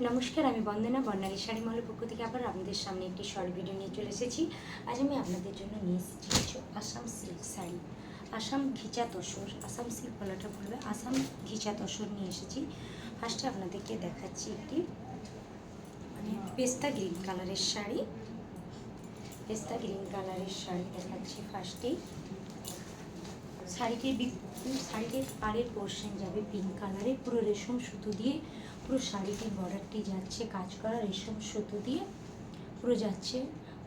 নমস্কার, আমি বন্দনা বর্ণালী শাড়ি মহলের পক্ষ থেকে আবার আপনাদের সামনে একটি শর্ট ভিডিও নিয়ে চলে এসেছি। আজ আমি আপনাদের জন্য নিয়ে এসেছি কিছু আসাম সিল্ক শাড়ি, আসাম ঘিচা তসর, আসাম সিল্ক বলাটা বলবে, আসাম ঘিচা তসর নিয়ে এসেছি। ফার্স্টে আপনাদেরকে দেখাচ্ছি একটি পেস্তা গ্রিন কালারের শাড়ি, পেস্তা গ্রিন কালারের শাড়ি দেখাচ্ছি। ফার্স্টেই শাড়িটির পাড়ের পোর্শন যাবে পিঙ্ক কালারে, পুরো রেশম সুতো দিয়ে পুরো শাড়িটির বর্ডারটি যাচ্ছে কাজ করা, রেশম সুতো দিয়ে পুরো যাচ্ছে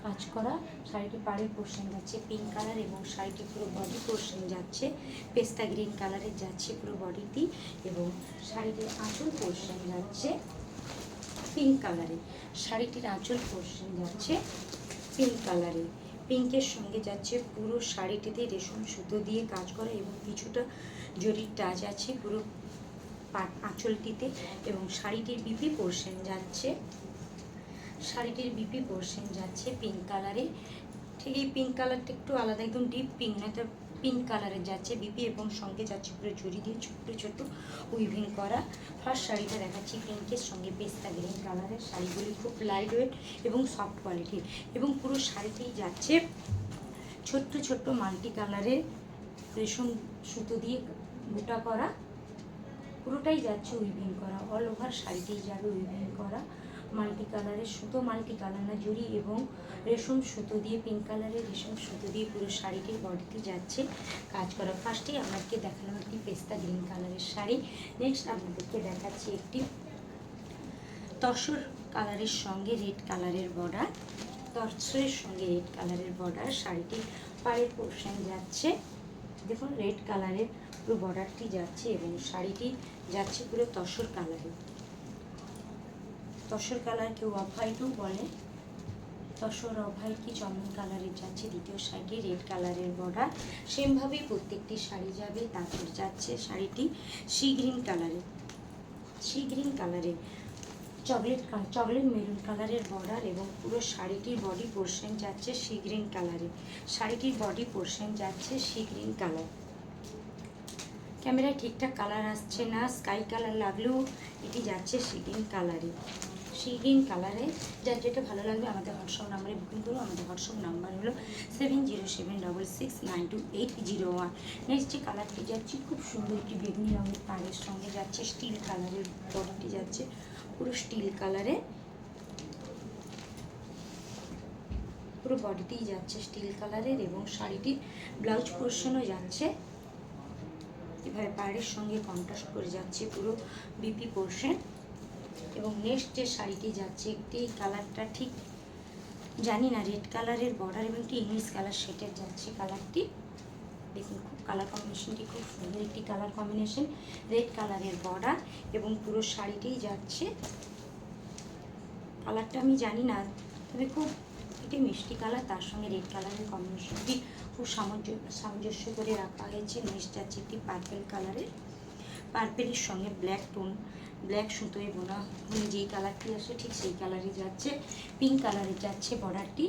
কাজ করা। শাড়িটির পাড়ের পোর্শন যাচ্ছে পিঙ্ক কালার এবং শাড়িটি পুরো বডি পোর্শন যাচ্ছে পেস্তা গ্রিন কালারের যাচ্ছে পুরো বডিটি, এবং শাড়িটির আঁচল পোর্শন যাচ্ছে পিঙ্ক কালারে। শাড়িটির আঁচল পোর্শন যাচ্ছে পিঙ্ক কালারে, পিঙ্কের সঙ্গে যাচ্ছে পুরো শাড়িটিতে রেশম সুতো দিয়ে কাজ করা এবং কিছুটা জরির টাচ আছে পুরো আঁচলটিতে। এবং শাড়িটির বিপি পোর্শন যাচ্ছে, শাড়িটির বিপি পোর্শন যাচ্ছে পিঙ্ক কালারে। ঠিক এই পিঙ্ক কালারটা একটু আলাদা, একদম ডিপ পিঙ্ক নয়, তো পিঙ্ক কালারের যাচ্ছে বিপি এবং সঙ্গে যাচ্ছে পুরো জরি দিয়ে ছোট্ট ছোট্ট উইভিং করা। ফার্স্ট শাড়িটা দেখাচ্ছি পিঙ্কের সঙ্গে পেস্তা গ্রিন কালারের। শাড়িগুলি খুব লাইট ওয়েট এবং সফট কোয়ালিটির, এবং পুরো শাড়িটি যাচ্ছে ছোট্ট ছোট্ট মাল্টি কালারের রেশম সুতো দিয়ে বুটা করা, পুরোটাই যাচ্ছে উইভিং করা, অল ওভার শাড়িটি যাবে উইভিং করা মাল্টি কালারের সুতো, মাল্টি কালার না জরি এবং রেশম সুতো দিয়ে পিঙ্ক কালারের রেশম সুতো দিয়ে পুরো শাড়িটির বডিতে যাচ্ছে কাজ করা। ফার্স্টেই আপনাকে দেখালাম একটি পেস্তা গ্রিন কালারের শাড়ি। নেক্সট আপনাদেরকে দেখাচ্ছি একটি তসর কালারের সঙ্গে রেড কালারের বর্ডার, তসরের সঙ্গে রেড কালারের বর্ডার। শাড়িটির পাড়ের পোর্শন যাচ্ছে দেখুন রেড কালারের পুরো বর্ডারটি যাচ্ছে এবং শাড়িটি যাচ্ছে পুরো তসর কালারে। তসর কালার কেউ অফ হোয়াইটও বলে, তসর অফ হোয়াইট কি চন্দন কালারের যাচ্ছে দ্বিতীয় সাইডে রেড কালারের বর্ডার। সেমভাবেই প্রত্যেকটি শাড়ি যাবে। তারপর যাচ্ছে শাড়িটি সি গ্রিন কালারে, সি গ্রিন কালারে চকলেট মেরুন কালারের বর্ডার এবং পুরো শাড়িটির বডি পোর্শন যাচ্ছে সি গ্রিন কালারে। শাড়িটির বডি পোর্শন যাচ্ছে সি গ্রিন কালার। ক্যামেরায় ঠিকঠাক কালার আসছে না, স্কাই কালার লাগলেও এটি যাচ্ছে সি গ্রিন কালারে। সি গ্রিন কালারে যার যেটা ভালো লাগবে আমাদের হোয়াটসঅ্যাপ নাম্বারে বুকিং করুন। আমাদের হোয়াটসঅ্যাপ নাম্বার হলো 7076669081। নেক্সট যে কালারটি যাচ্ছে খুব সুন্দর একটি বেগুনি রঙের পাড়ের সঙ্গে যাচ্ছে স্টিল কালারের বডিটি যাচ্ছে পুরো স্টিল কালারে, পুরো বডিতেই যাচ্ছে স্টিল কালারের এবং শাড়িটির ব্লাউজ পোর্শনও যাচ্ছে এভাবে পাড়ের সঙ্গে কন্ট্রাস্ট করে যাচ্ছে পুরো বিপি পোর্শন। এবং নেক্সট যে শাড়িটি যাচ্ছে একটি কালারটা ঠিক জানি না, রেড কালারের বর্ডার এবং একটি ইংলিশ কালার শেডের যাচ্ছে কালারটি। দেখুন খুব কালার কম্বিনেশনটি খুব সুন্দর একটি কালার কম্বিনেশন, রেড কালারের বর্ডার এবং পুরো শাড়িটিই যাচ্ছে। কালারটা আমি জানি না, তবে খুব একটি মিষ্টি কালার, তার সঙ্গে রেড কালারের কম্বিনেশনটি খুব সামঞ্জস্য করে রাখা হয়েছে। নেক্সট যাচ্ছে একটি পার্পেল কালারের, পার্পেলের সঙ্গে ব্ল্যাক টোন, ব্ল্যাক সুতোয় বোনা হয়ে যেই কালারটি আসে ঠিক সেই কালারই যাচ্ছে। পিঙ্ক কালারের যাচ্ছে বর্ডারটি,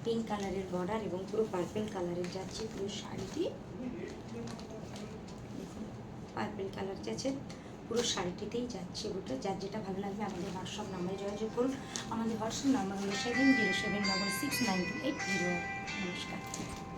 পিঙ্ক কালারের বর্ডার এবং পুরো পার্পেল কালারের যাচ্ছে পুরো শাড়িটি। দেখুন পার্পেল কালার যাচ্ছে পুরো শাড়িটিতেই যাচ্ছে। ওটা যার যেটা ভালো লাগবে আমাদের হোয়াটসঅ্যাপ নাম্বারে যোগাযোগ করুন। আমাদের হোয়াটসঅ্যাপ নাম্বার হলো 7076969280। নমস্কার।